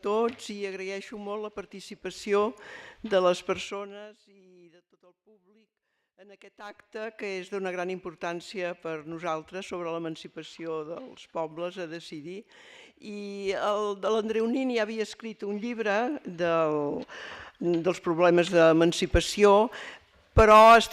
tots i agraeixo molt la participació de les persones i de tot el públic en aquest acte que és d'una gran importància per nosaltres sobre l'emancipació dels pobles a decidir. I l'Andreu Nin ja havia escrit un llibre dels problemes d'emancipació, però és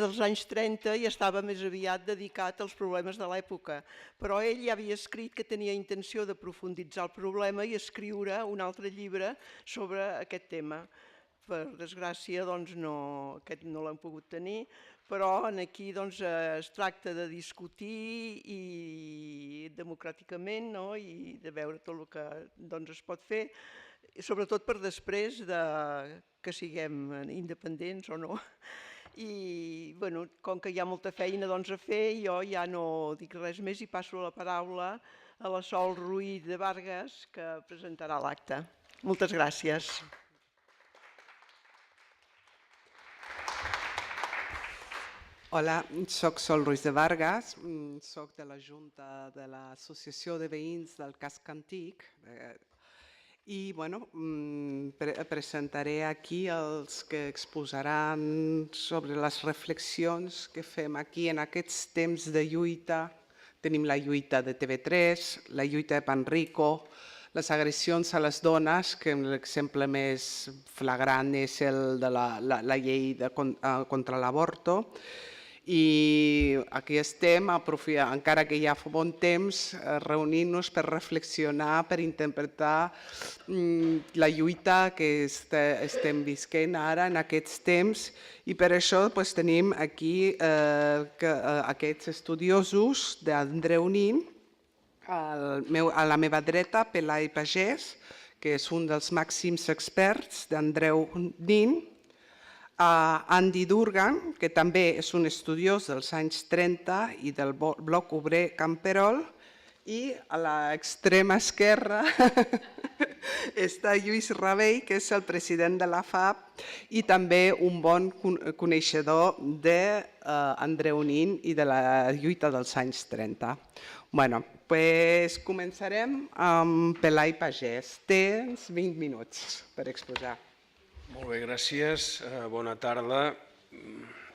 dels anys 30 i estava més aviat dedicat als problemes de l'època. Però ell ja havia escrit que tenia intenció de profunditzar el problema i escriure un altre llibre sobre aquest tema. Per desgràcia, aquest no l'hem pogut tenir, però aquí es tracta de discutir democràticament i de veure tot el que es pot fer, sobretot per després que siguem independents o no. I com que hi ha molta feina a fer, jo ja no dic res més i passo la paraula a la Sol Ruiz de Vargas, que presentarà l'acte. Moltes gràcies. Hola, soc Sol Ruiz de Vargas, soc de la Junta de l'Associació de Veïns del Casc Antic i presentaré aquí els que exposaran sobre les reflexions que fem aquí en aquests temps de lluita. Tenim la lluita de TV3, la lluita de Panrico, les agressions a les dones, que l'exemple més flagrant és el de la llei contra l'avorto. I aquí estem, encara que ja fa bon temps, reunint-nos per reflexionar, per interpretar la lluita que estem visquent ara en aquests temps, i per això tenim aquí aquests estudiosos d'Andreu Nin, a la meva dreta Pelai Pagès, que és un dels màxims experts d'Andreu Nin, Andy Durgan, que també és un estudiós dels anys 30 i del bloc obrer Camperol, i a l'extrema esquerra està Lluís Rabell, que és el president de la FAP i també un bon coneixedor d'Andreu Nin i de la lluita dels anys 30. Començarem amb Pelai Pagès. Tens 20 minuts per exposar. Molt bé, gràcies. Bona tarda.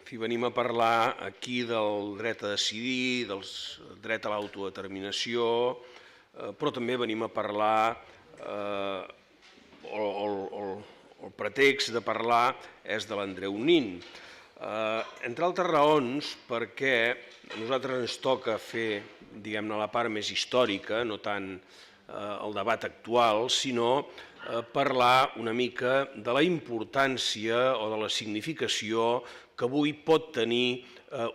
Venim a parlar aquí del dret a decidir, del dret a l'autodeterminació, però també venim a parlar, el pretext de parlar és de l'Andreu Nin. Entre altres raons, perquè a nosaltres ens toca fer, diguem-ne, la part més històrica, no tant el debat actual, sinó parlar una mica de la importància o de la significació que avui pot tenir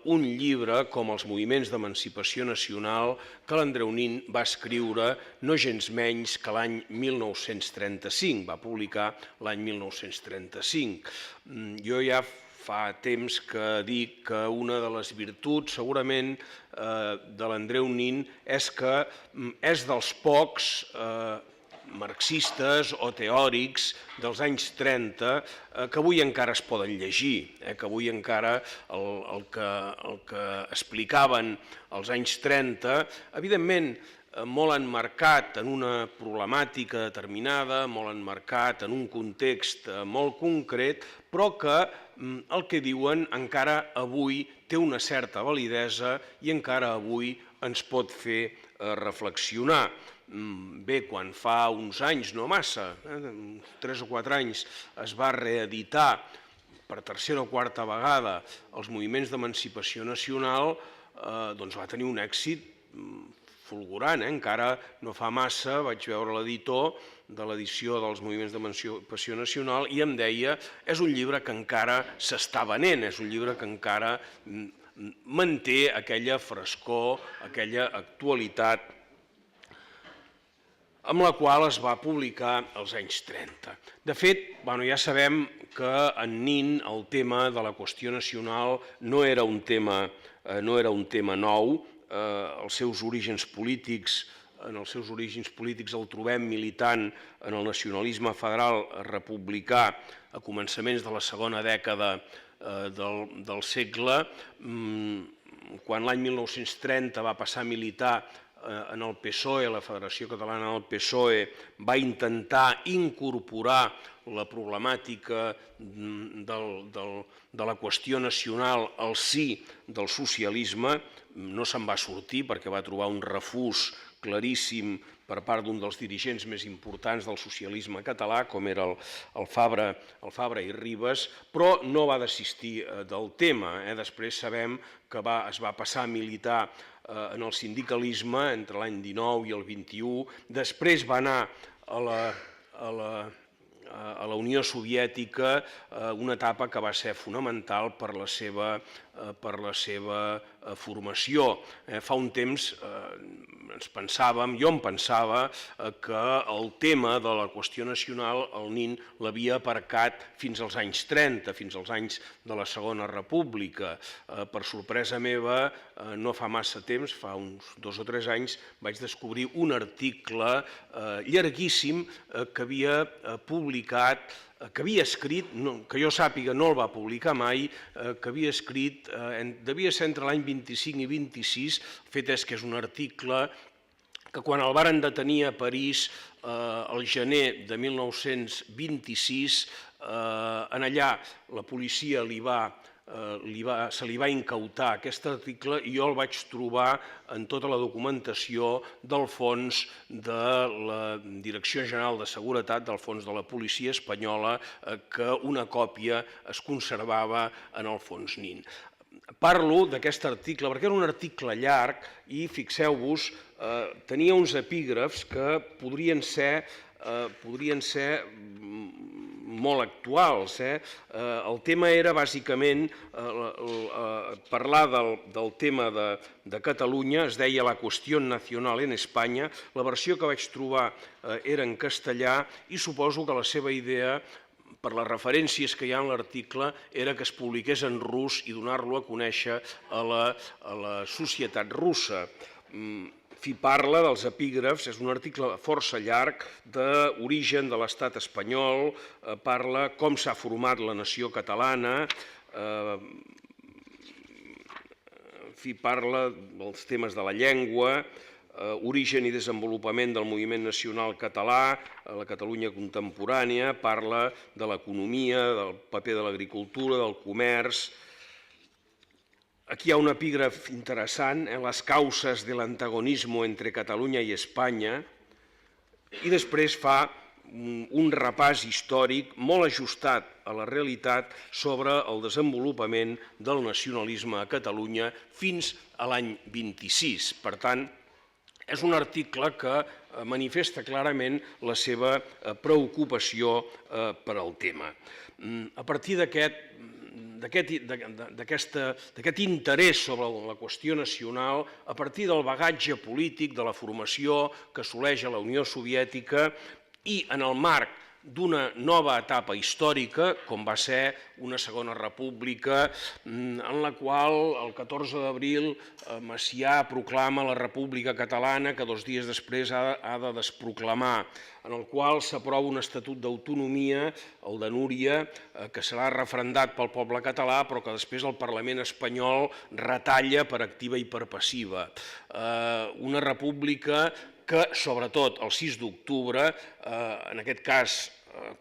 un llibre com Els moviments d'emancipació nacional que l'Andreu Nin va escriure no gens menys que l'any 1935, va publicar l'any 1935. Jo ja fa temps que dic que una de les virtuts segurament de l'Andreu Nin és que és dels pocs marxistes o teòrics dels anys 30 que avui encara es poden llegir, que avui encara el que explicaven als anys 30, evidentment molt enmarcat en una problemàtica determinada, molt enmarcat en un context molt concret, però que el que diuen encara avui té una certa validesa i encara avui ens pot fer reflexionar. Bé, quan fa uns anys, no massa, 3 o 4 anys, es va reeditar per tercera o quarta vegada els moviments d'emancipació nacional, doncs va tenir un èxit fulgurant. Encara no fa massa vaig veure l'editor de l'edició dels moviments d'emancipació nacional i em deia és un llibre que encara s'està venent, és un llibre que encara manté aquella frescor, aquella actualitat amb la qual es va publicar als anys 30. De fet, ja sabem que en Nin el tema de la qüestió nacional no era un tema nou. Els seus orígens polítics el trobem militant en el nacionalisme federal republicà a començaments de la segona dècada del segle, quan l'any 1930 va passar a militar en el PSOE, la Federació Catalana del PSOE, va intentar incorporar la problemàtica de la qüestió nacional al si del socialisme. No se'n va sortir perquè va trobar un refús claríssim per part d'un dels dirigents més importants del socialisme català, com era el Fabra i Ribes, però no va desistir del tema. Després sabem que es va passar a militar en el sindicalisme entre l'any 19 i el 21, després va anar a la Unió Soviètica, una etapa que va ser fonamental per la seva formació. Fa un temps jo em pensava que el tema de la qüestió nacional el Nin l'havia aparcat fins als anys 30, fins als anys de la Segona República. Per sorpresa meva, no fa massa temps, fa uns 2 o 3 anys, vaig descobrir un article llarguíssim que havia publicat, que havia escrit, que jo sàpiga no el va publicar mai, que havia escrit, devia ser entre l'any 25 i 26, el fet és que és un article que quan el varen detenir a París el gener de 1926, en allà la policia se li va incautar aquest article i jo el vaig trobar en tota la documentació del fons de la Direcció General de Seguretat, del fons de la policia espanyola, que una còpia es conservava en el fons Nin. Parlo d'aquest article perquè era un article llarg i, fixeu-vos, tenia uns epígrafs que podrien ser molt actuals. El tema era bàsicament parlar del tema de Catalunya, es deia La cuestión nacional en España, la versió que vaig trobar era en castellà i suposo que la seva idea, per les referències que hi ha en l'article, era que es publiqués en rus i donar-lo a conèixer a la societat russa. Parla dels epígrafs, és un article força llarg d'origen de l'estat espanyol, parla com s'ha format la nació catalana, parla dels temes de la llengua, origen i desenvolupament del moviment nacional català, la Catalunya contemporània, parla de l'economia, del paper de l'agricultura, del comerç. Aquí hi ha un epígraf interessant, les causes de l'antagonismo entre Catalunya i Espanya, i després fa un repàs històric molt ajustat a la realitat sobre el desenvolupament del nacionalisme a Catalunya fins a l'any 26. Per tant, és un article que manifesta clarament la seva preocupació per al tema. A partir d'aquest interès sobre la qüestió nacional, a partir del bagatge polític, de la formació que assoleix a la Unió Soviètica i en el marc d'una nova etapa històrica, com va ser una segona república, en la qual el 14 d'abril Macià proclama la República Catalana, que 2 dies després ha de desproclamar, en el qual s'aprova un estatut d'autonomia, el de Núria, que serà referendat pel poble català, però que després el Parlament espanyol retalla per activa i per passiva. Una república que, sobretot el 6 d'octubre, en aquest cas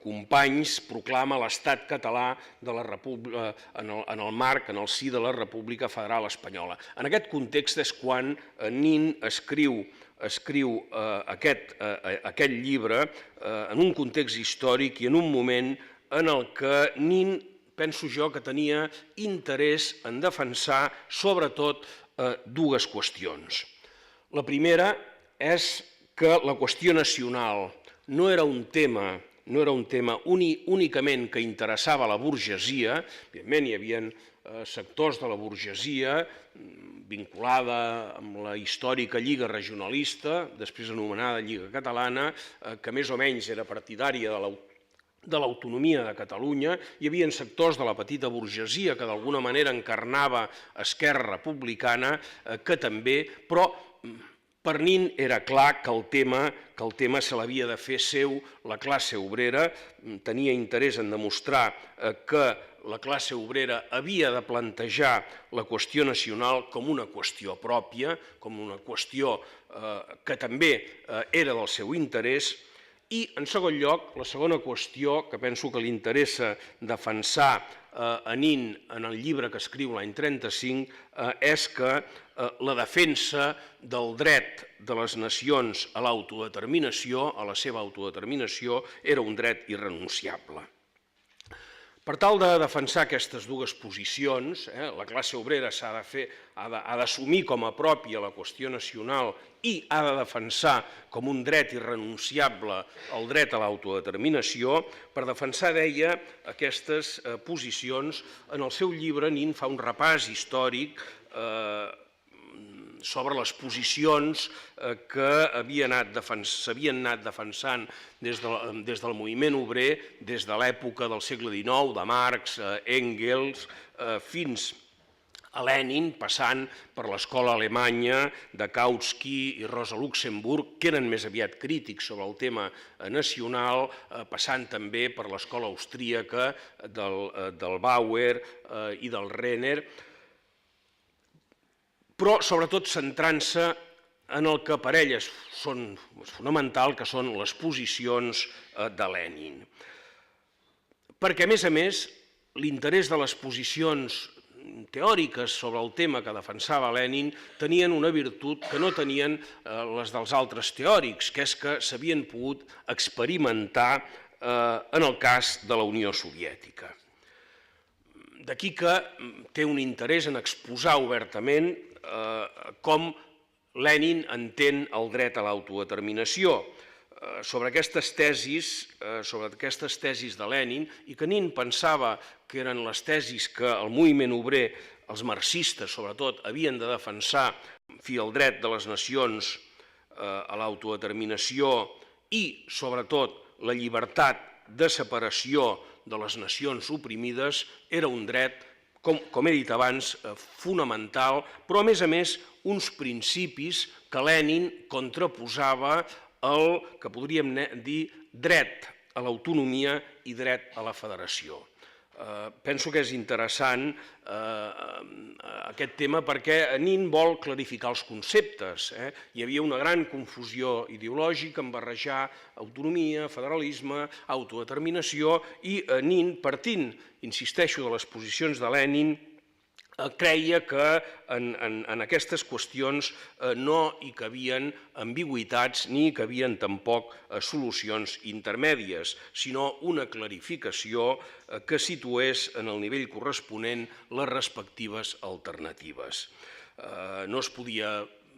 Companys, proclama l'estat català en el marc, en el si de la República Federal Espanyola. En aquest context és quan Nin escriu aquest llibre en un context històric i en un moment en el que Nin, penso jo, que tenia interès en defensar sobretot 2 qüestions. La primera és que la qüestió nacional no era un tema únicament que interessava a la burgesia. Evidentment, hi havia sectors de la burgesia vinculada amb la històrica Lliga Regionalista, després anomenada Lliga Catalana, que més o menys era partidària de l'autonomia de Catalunya. Hi havia sectors de la petita burgesia que d'alguna manera encarnava Esquerra Republicana, que també, però Per Nin era clar que el tema se l'havia de fer seu la classe obrera, tenia interès en demostrar que la classe obrera havia de plantejar la qüestió nacional com una qüestió pròpia, com una qüestió que també era del seu interès. I, en segon lloc, la segona qüestió que penso que li interessa defensar a Nin en el llibre que escriu l'any 1935 és que la defensa del dret de les nacions a l'autodeterminació, a la seva autodeterminació, era un dret irrenunciable. Per tal de defensar aquestes dues posicions, la classe obrera ha d'assumir com a pròpia la qüestió nacional i ha de defensar com un dret irrenunciable el dret a l'autodeterminació. Per defensar, deia, aquestes posicions, en el seu llibre Nin fa un repàs històric sobre les posicions que s'havien anat defensant des del moviment obrer, des de l'època del segle XIX, de Marx, Engels, fins a Lenin, passant per l'escola alemanya de Kautsky i Rosa Luxemburg, que eren més aviat crítics sobre el tema nacional, passant també per l'escola austríaca del Bauer i del Renner, però sobretot centrant-se en el que per ell és fonamental, que són les posicions de Lenin. Perquè, a més, l'interès de les posicions teòriques sobre el tema que defensava Lenin tenien una virtut que no tenien les dels altres teòrics, que és que s'havien pogut experimentar en el cas de la Unió Soviètica. D'aquí que té un interès en exposar obertament com Lenin entén el dret a l'autodeterminació. Sobre aquestes tesis de Lenin, i que Nin pensava que eren les tesis que el moviment obrer, els marxistes sobretot, havien de defensar, el dret de les nacions a l'autodeterminació i, sobretot, la llibertat de separació de les nacions oprimides, era un dret, com he dit abans, fonamental, però a més uns principis que Lenin contraposava el que podríem dir dret a l'autonomia i dret a la federació. Penso que és interessant aquest tema perquè Nin vol clarificar els conceptes. Hi havia una gran confusió ideològica en barrejar autonomia, federalisme, autodeterminació, i Nin, partint, insisteixo, de les posicions de Lenin, creia que en aquestes qüestions no hi cabien ambigüitats ni hi cabien tampoc solucions intermèdies, sinó una clarificació que situés en el nivell corresponent les respectives alternatives.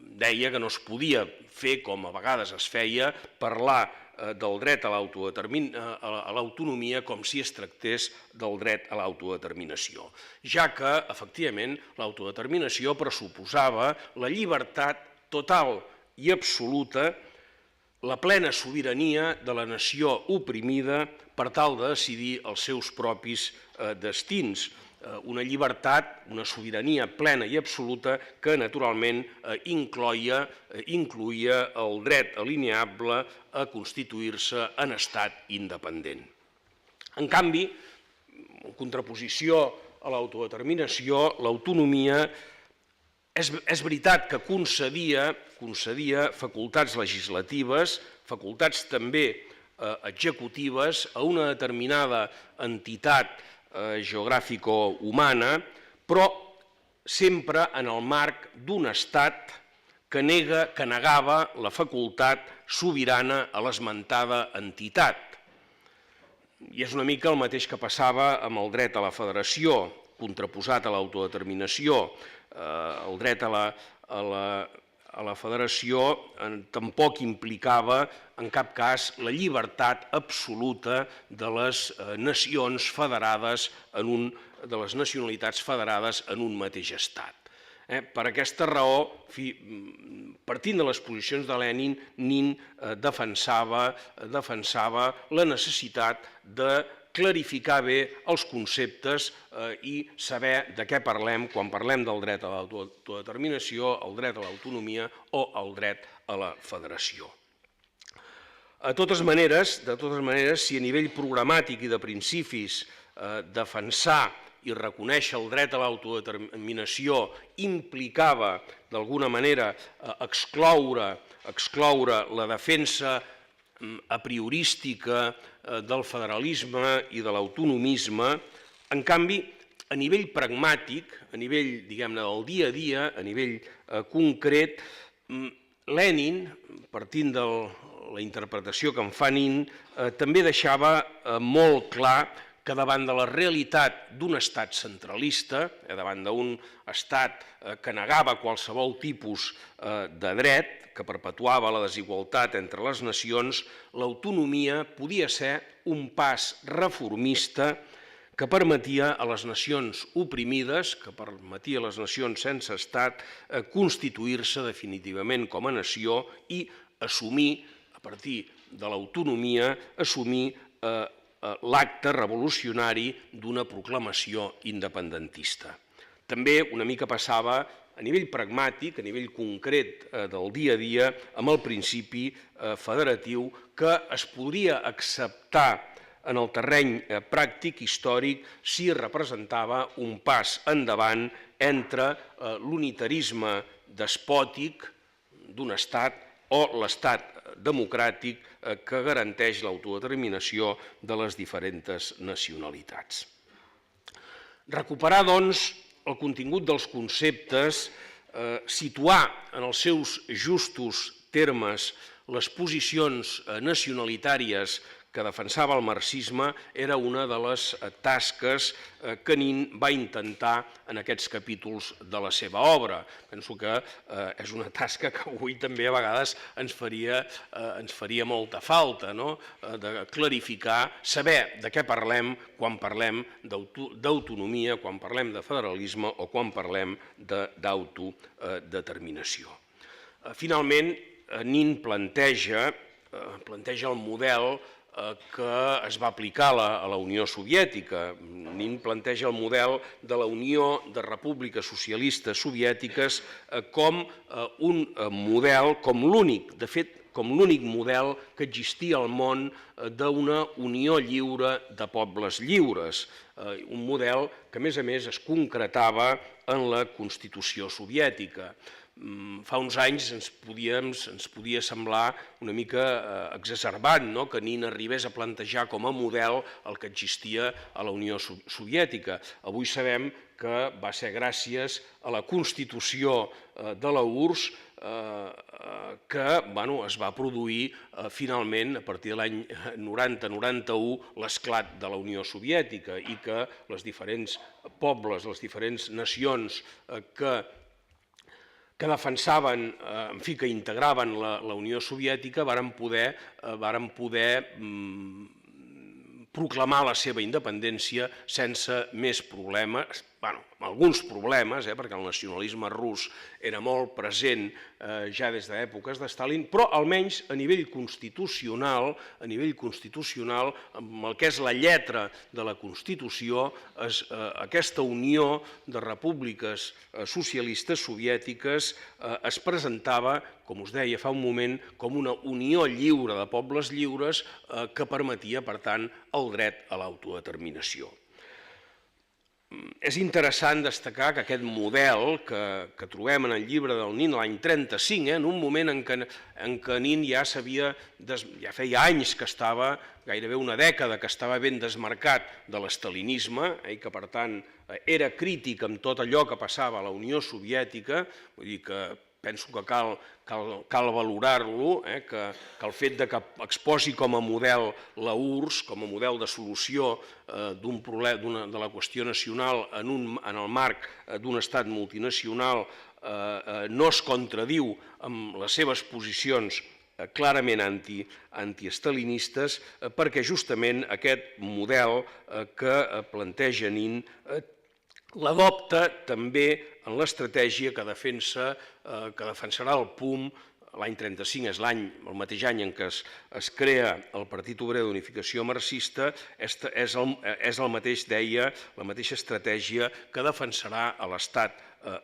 Deia que no es podia fer, com a vegades es feia, parlar del dret a l'autonomia com si es tractés del dret a l'autodeterminació, ja que, efectivament, l'autodeterminació pressuposava la llibertat total i absoluta, la plena sobirania de la nació oprimida per tal de decidir els seus propis destins, una llibertat, una sobirania plena i absoluta que, naturalment, incloïa el dret alineable a constituir-se en estat independent. En canvi, en contraposició a l'autodeterminació, l'autonomia és veritat que concedia facultats legislatives, facultats també executives a una determinada entitat geogràfico-humana, però sempre en el marc d'un estat que negava la facultat sobirana a l'esmentada entitat. I és una mica el mateix que passava amb el dret a la federació, contraposat a l'autodeterminació. El dret a la federació tampoc implicava en cap cas la llibertat absoluta de les nacions federades, de les nacionalitats federades en un mateix estat. Per aquesta raó, partint de les posicions de Lenin, Nin defensava la necessitat de clarificar bé els conceptes i saber de què parlem quan parlem del dret a l'autodeterminació, el dret a l'autonomia o el dret a la federació. De totes maneres, si a nivell programàtic i de principis defensar i reconèixer el dret a l'autodeterminació implicava, d'alguna manera, excloure la defensa a priorística del federalisme i de l'autonomisme, en canvi, a nivell pragmàtic, a nivell, diguem-ne, del dia a dia, a nivell concret, Lenin, partint de la interpretació que en fa Nin, també deixava molt clar que davant de la realitat d'un estat centralista, davant d'un estat que negava qualsevol tipus de dret, que perpetuava la desigualtat entre les nacions, l'autonomia podia ser un pas reformista que permetia a les nacions oprimides, que permetia a les nacions sense estat constituir-se definitivament com a nació i assumir, a partir de l'autonomia, assumir l'acte revolucionari d'una proclamació independentista. També una mica passava a nivell pragmàtic, a nivell concret del dia a dia, amb el principi federatiu que es podria acceptar en el terreny pràctic històric si representava un pas endavant entre l'unitarisme despòtic d'un estat o l'estat democràtic que garanteix l'autodeterminació de les diferents nacionalitats. Recuperar, doncs, el contingut dels conceptes, situar en els seus justos termes les posicions nacionalitàries que defensava el marxisme era una de les tasques que Nin va intentar en aquests capítols de la seva obra. Penso que és una tasca que avui també a vegades ens faria molta falta, de clarificar, saber de què parlem quan parlem d'autonomia, quan parlem de federalisme o quan parlem d'autodeterminació. Finalment, Nin planteja el model que es va aplicar a la Unió Soviètica. Nin planteja el model de la Unió de Repúbliques Socialistes Soviètiques com un model, com l'únic, de fet, com l'únic model que existia al món d'una unió lliure de pobles lliures. Un model que, a més, es concretava en la Constitució soviètica. Fa uns anys ens podia semblar una mica exacerbat que Nin arribés a plantejar com a model el que existia a la Unió Soviètica. Avui sabem que va ser gràcies a la Constitució de la URSS que es va produir finalment, a partir de l'any 90-91, l'esclat de la Unió Soviètica i que els diferents pobles, les diferents nacions que defensaven, que integraven la Unió Soviètica, varen poder proclamar la seva independència sense més problemes, alguns problemes, perquè el nacionalisme rus era molt present ja des d'èpoques de Stalin, però almenys a nivell constitucional, amb el que és la lletra de la Constitució, aquesta unió de repúbliques socialistes soviètiques es presentava, com us deia fa un moment, com una unió lliure de pobles lliures que permetia, per tant, el dret a l'autodeterminació. És interessant destacar que aquest model que trobem en el llibre del Nin l'any 35, en un moment en què Nin ja feia anys que estava, gairebé una dècada que estava ben desmarcat de l'estalinisme i que per tant era crític amb tot allò que passava a la Unió Soviètica, vull dir que penso que cal valorar-lo, que el fet que exposi com a model la URSS, com a model de solució de la qüestió nacional en el marc d'un estat multinacional no es contradiu amb les seves posicions clarament antiestalinistes, perquè justament aquest model que planteja Nin l'adopta també en l'estratègia que defensarà el PUM l'any 35 és el mateix any en què es crea el Partit Obrer d'Unificació Marxista, és el mateix, deia, la mateixa estratègia que defensarà a l'Estat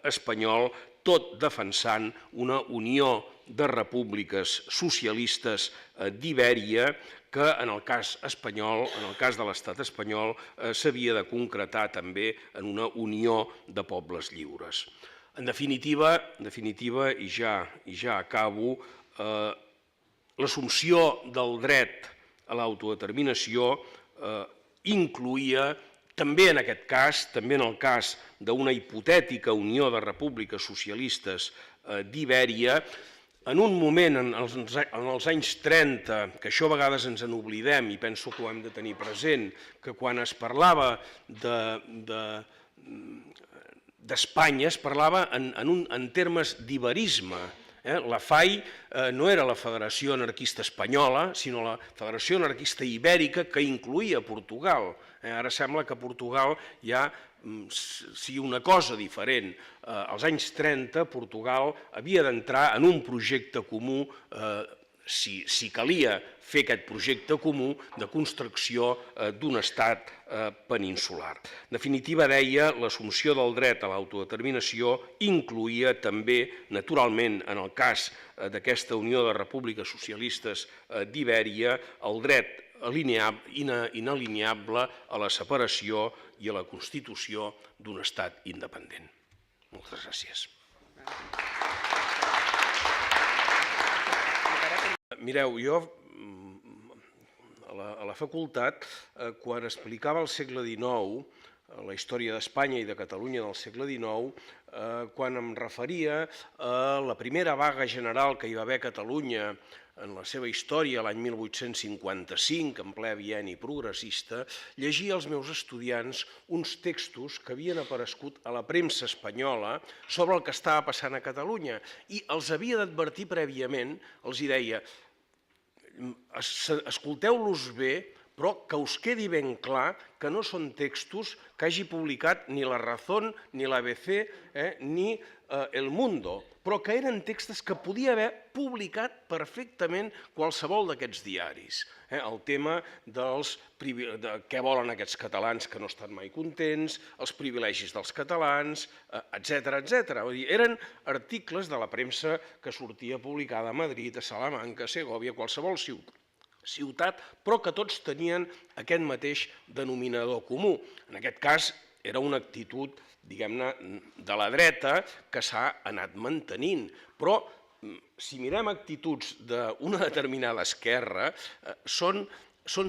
espanyol, tot defensant una unió de repúbliques socialistes d'Ibèria que en el cas espanyol, en el cas de l'Estat espanyol, s'havia de concretar també en una unió de pobles lliures. En definitiva, i ja acabo, l'assumpció del dret a l'autodeterminació incloïa, també en aquest cas, també en el cas d'una hipotètica unió de repúbliques socialistes d'Ibèria, en un moment, en els anys 30, que això a vegades ens n'oblidem i penso que ho hem de tenir present, que quan es parlava d'Espanya es parlava en termes d'iberisme. La FAI no era la Federació Anarquista Espanyola, sinó la Federació Anarquista Ibèrica, que incloïa Portugal. Ara sembla que Portugal ja sigui una cosa diferent. Als anys 30 Portugal havia d'entrar en un projecte comú, si calia fer aquest projecte comú de construcció d'un estat peninsular. En definitiva, deia, l'assumpció del dret a l'autodeterminació incloïa també, naturalment, en el cas d'aquesta Unió de Repúbliques Socialistes d'Ibèria, el dret inalineable a la separació i a la constitució d'un estat independent. Moltes gràcies. Mireu, jo a la facultat, quan explicava el segle XIX, la història d'Espanya i de Catalunya del segle XIX, quan em referia a la primera vaga general que hi va haver a Catalunya en la seva història, l'any 1855, en ple bienni progressista, llegia als meus estudiants uns textos que havien aparegut a la premsa espanyola sobre el que estava passant a Catalunya i els havia d'advertir prèviament, els hi deia, escolteu-los bé, però que us quedi ben clar que no són textos que hagi publicat ni La Razón, ni l'ABC, ni El Mundo, però que eren textos que podia haver publicat perfectament qualsevol d'aquests diaris. El tema de què volen aquests catalans que no estan mai contents, els privilegis dels catalans, etc. Eren articles de la premsa que sortia publicada a Madrid, a Salamanca, a Segòvia, a qualsevol ciutat, però que tots tenien aquest mateix denominador comú. En aquest cas, era una actitud, diguem-ne, de la dreta que s'ha anat mantenint. Però, si mirem actituds d'una determinada esquerra, són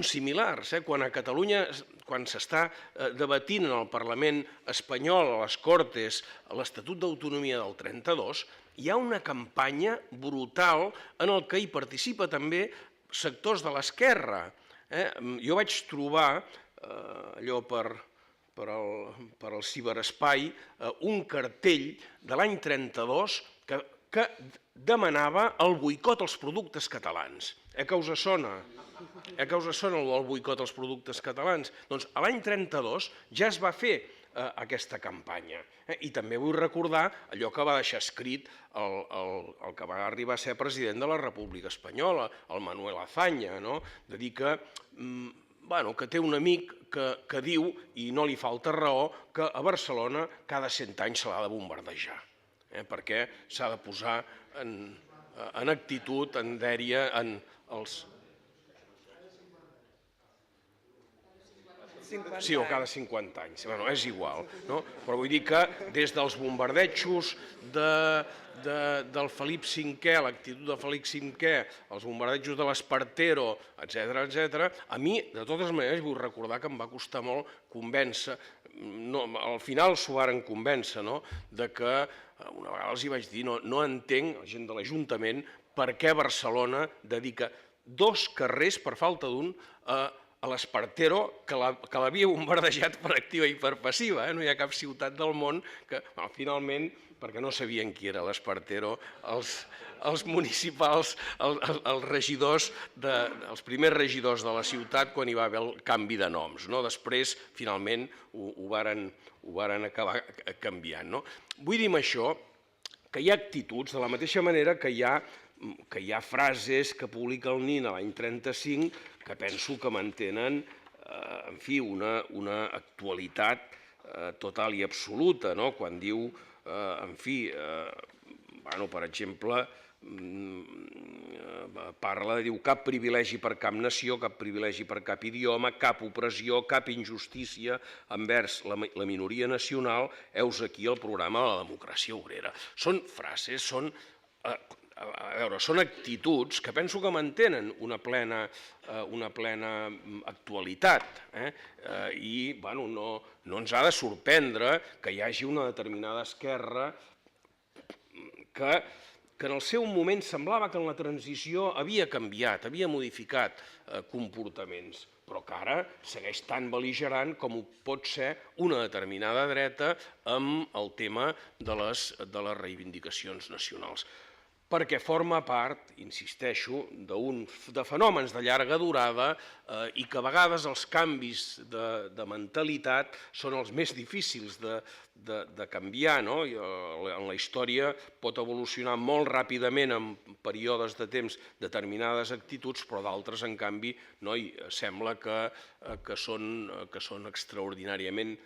similars. Quan a Catalunya, quan s'està debatint en el Parlament espanyol, a les Cortes, l'Estatut d'Autonomia del 32, hi ha una campanya brutal en el que hi participa també sectors de l'esquerra. Jo vaig trobar, allò per al ciberespai, un cartell de l'any 32 que demanava el boicot als productes catalans. Que us sona? Que us sona el boicot als productes catalans? Doncs l'any 32 ja es va fer aquesta campanya. I també vull recordar allò que va deixar escrit el que va arribar a ser president de la República Espanyola, el Manuel Azaña, de dir que té un amic que diu, i no li falta raó, que a Barcelona cada 100 anys se l'ha de bombardejar, perquè s'ha de posar en actitud, en dèria, en els... Sí, o cada 50 anys, és igual, però vull dir que des dels bombardejos del Felip V, l'actitud de Felip V, els bombardejos de l'Espartero, etc., a mi, de totes maneres, vull recordar que em va costar molt convèncer, al final s'ho varen convèncer, de que una vegada els hi vaig dir, no entenc, la gent de l'Ajuntament, per què Barcelona dedica 2 carrers, per falta d'un, a l'Espartero, que l'havia bombardejat per activa i per passiva. No hi ha cap ciutat del món que, finalment, perquè no sabien qui era l'Espartero, els municipals, els regidors, els primers regidors de la ciutat quan hi va haver el canvi de noms. Després, finalment, ho varen acabar canviant. Vull dir amb això que hi ha actituds, de la mateixa manera que hi ha que hi ha frases que publica el Nin a l'any 35 que penso que mantenen, en fi, una actualitat total i absoluta, no? Quan diu, en fi, per exemple, diu cap privilegi per cap nació, cap privilegi per cap idioma, cap opressió, cap injustícia envers la minoria nacional, heus aquí el programa de la democràcia obrera. Són frases, són actituds que penso que mantenen una plena actualitat i no ens ha de sorprendre que hi hagi una determinada esquerra que en el seu moment semblava que en la transició havia canviat, havia modificat comportaments, però que ara segueix tan bel·ligerant com ho pot ser una determinada dreta amb el tema de les reivindicacions nacionals. Perquè forma part, insisteixo, de fenòmens de llarga durada i que a vegades els canvis de mentalitat són els més difícils de canviar. En la història pot evolucionar molt ràpidament en períodes de temps determinades actituds, però d'altres, en canvi, sembla que són extraordinàriament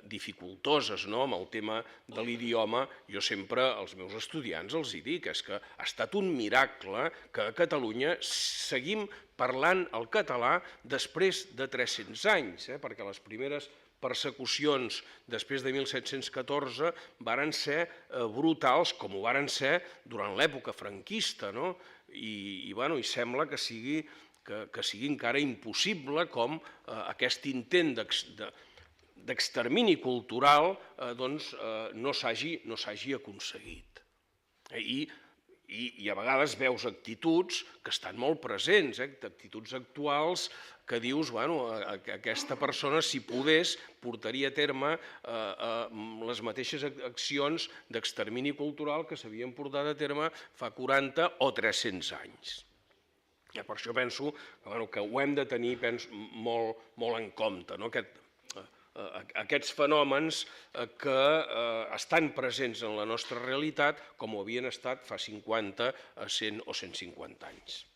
dificultoses. Amb el tema de l'idioma, jo sempre als meus estudiants els dic que ha estat un miracle que a Catalunya seguim parlant el català després de 300 anys, perquè les primeres persecucions després de 1714 varen ser brutals, com ho varen ser durant l'època franquista, i sembla que sigui encara impossible com aquest intent d'extermini cultural no s'hagi aconseguit. I a vegades veus actituds que estan molt presents, actituds actuals que dius, aquesta persona, si pogués, portaria a terme les mateixes accions d'extermini cultural que s'havien portat a terme fa 40 o 300 anys. Per això penso que ho hem de tenir molt en compte, aquests fenòmens que estan presents en la nostra realitat com ho havien estat fa 50, 100 o 150 anys.